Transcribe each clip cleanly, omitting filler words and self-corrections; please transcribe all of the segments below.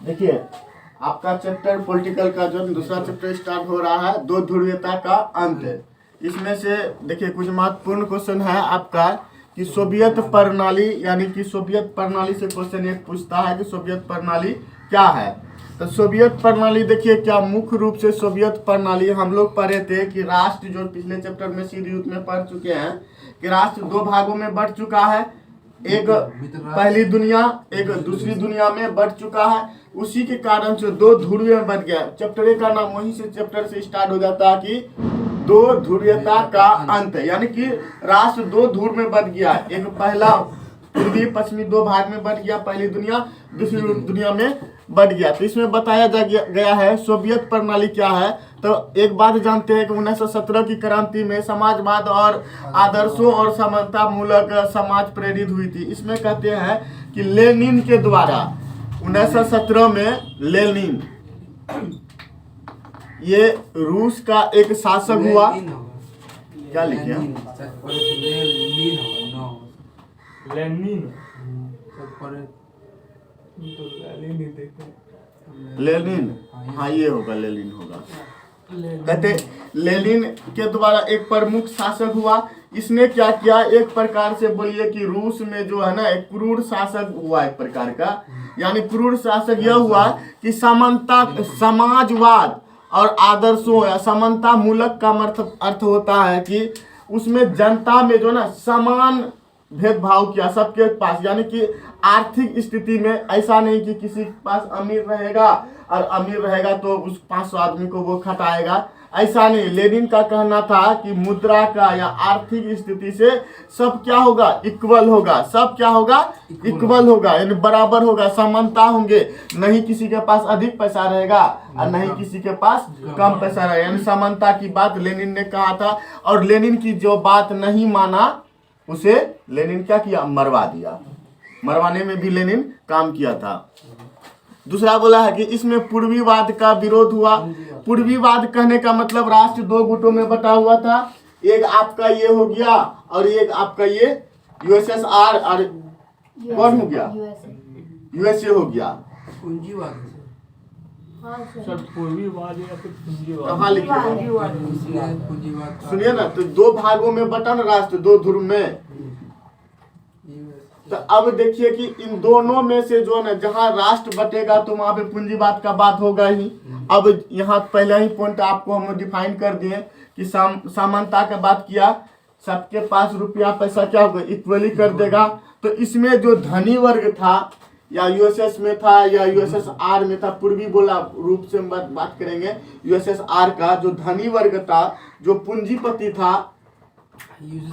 देखिए आपका chapter political का जो दूसरा चैप्टर स्टार्ट हो रहा है, दो ध्रुवीयता का अंत। इसमें से देखिए कुछ महत्वपूर्ण क्वेश्चन है आपका कि सोवियत प्रणाली, यानी कि सोवियत प्रणाली से क्वेश्चन एक पूछता है कि सोवियत प्रणाली क्या है। तो सोवियत प्रणाली देखिए क्या मुख्य रूप से सोवियत प्रणाली हम लोग पढ़े थे कि राष्ट्र, जो पिछले चैप्टर में सीधी युद्ध में पढ़ चुके हैं कि राष्ट्र दो भागों में बढ़ चुका है, एक पहली दुनिया, एक दूसरी दुनिया में बढ़ चुका है। उसी के कारण से दो ध्रुवीय में बढ़ गया। चैप्टर एक का नाम वहीं से चैप्टर से स्टार्ट हो जाता है कि दो ध्रुवीयता का अंत, यानी कि राष्ट्र दो ध्रुव में बढ़ गया। एक पहला पूर्वी पश्चिमी दो भाग में बढ़ गया, पहली दुनिया दूसरी दुनिया में बढ़ गया। तो इसमें बताया गया है सोवियत प्रणाली क्या है। तो एक बात जानते हैं कि 1917 की क्रांति में समाजवाद और आदर्शों और समानता मूलक समाज प्रेरित हुई थी। इसमें कहते हैं कि लेनिन के द्वारा 1917 में लेनिन, ये रूस का एक शासक हुआ। क्या लिखे लेनिन, हाँ ये होगा, लेनिन होगा। कहते लेनिन के द्वारा एक प्रमुख शासक हुआ। इसने क्या किया, एक प्रकार से बोलिए कि रूस में जो है ना एक क्रूर शासक हुआ एक प्रकार का। यानी क्रूर शासक यह हुआ कि समानता, समाजवाद और आदर्शों या समानता मूलक का अर्थ होता है कि उसमें जनता में जो ना समान भेदभाव किया सबके पास। यानी कि आर्थिक स्थिति में ऐसा नहीं कि किसी के पास अमीर रहेगा और अमीर रहेगा तो उस 500 आदमी को वो खटाएगा, ऐसा नहीं। लेनिन का कहना था कि मुद्रा का या आर्थिक स्थिति से सब क्या होगा, इक्वल होगा। सब क्या होगा, इक्वल होगा, यानी बराबर होगा, समानता होंगे। नहीं किसी के पास अधिक पैसा रहेगा और नहीं किसी के पास कम पैसा रहेगा, यानी समानता की बात लेनिन ने कहा था। और लेनिन की जो बात नहीं माना उसे लेनिन क्या किया, मरवा दिया। मरवाने में भी लेनिन काम किया था। दूसरा बोला है कि इसमें पूर्वीवाद का विरोध हुआ। पूर्वीवाद कहने का मतलब राष्ट्र दो गुटों में बटा हुआ था। एक आपका ये हो गया और एक आपका ये यूएसएसआर और कौन हो गया, यूएसए हो गया। पूंजीवाद सर पूर्वीवाद या फिर पूंजीवाद, कहाँ लिखे सुनिए ना, तो दो भागों में बटा ना राष्ट्र, दो ध्रुव में। तो अब देखिए कि इन दोनों में से जो ना जहां राष्ट्र बटेगा तो वहां पे पूंजीवाद का बात होगा ही। अब यहाँ पहले ही पॉइंट आपको हम डिफाइन कर दिए कि समानता का बात किया, सबके पास रुपया पैसा क्या होगा, इक्वली कर देगा। तो इसमें जो धनी वर्ग था या यूएसएस में था या यूएसएसआर में था, पूर्वी बोला रूप से हम बात करेंगे यूएसएसआर का, जो धनी वर्ग था, जो पूंजीपति था,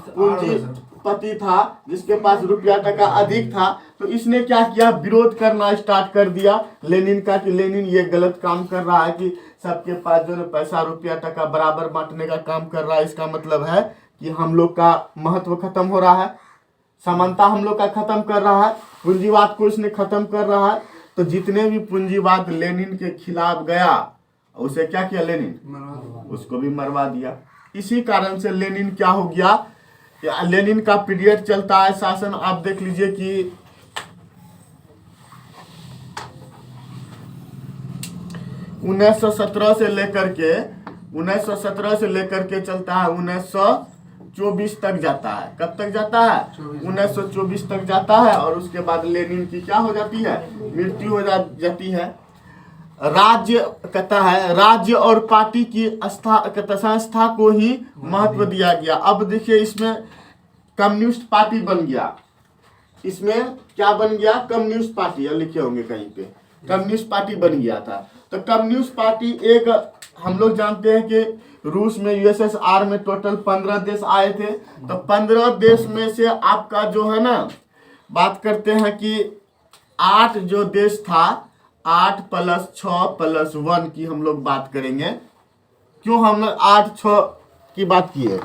पूंजीपति था, जिसके पास रुपया टका अधिक था, तो इसने क्या किया, विरोध करना स्टार्ट कर दिया लेनिन का कि लेनिन ये गलत काम कर रहा है कि सबके पास जो पैसा रुपया टका बराबर बांटने का काम कर रहा है। इसका मतलब है कि हम लोग का महत्व खत्म हो रहा है, समानता हम लोग का खत्म कर रहा है, पूंजीवाद को इसने खत्म कर रहा है। तो जितने भी पूंजीवाद लेनिन के खिलाफ गया उसे क्या किया लेनिन, उसको भी मरवा दिया। इसी कारण से लेनिन क्या हो गया, लेनिन का पीरियड चलता है शासन। आप देख लीजिए कि 1917 से लेकर के चलता है 1924 तक जाता है। कब तक जाता है, 1924 तक जाता है। और उसके बाद लेनिन की क्या हो जाती है, मृत्यु हो जाती है। राज्य कहता है, राज्य और पार्टी की संस्था को ही महत्व दिया गया। अब देखिए इसमें कम्युनिस्ट पार्टी बन गया। इसमें क्या बन गया, कम्युनिस्ट पार्टी, लिखे होंगे कहीं पे, कम्युनिस्ट पार्टी बन गया था। तो कम्युनिस्ट पार्टी एक, हम लोग जानते हैं कि रूस में यूएसएसआर में टोटल 15 देश आए थे। तो 15 देश में से आपका जो है ना, बात करते हैं कि 8 जो देश था, 8 + 6 + 1 की हम लोग बात करेंगे। क्यों हम लोग 8 6 की बात किए,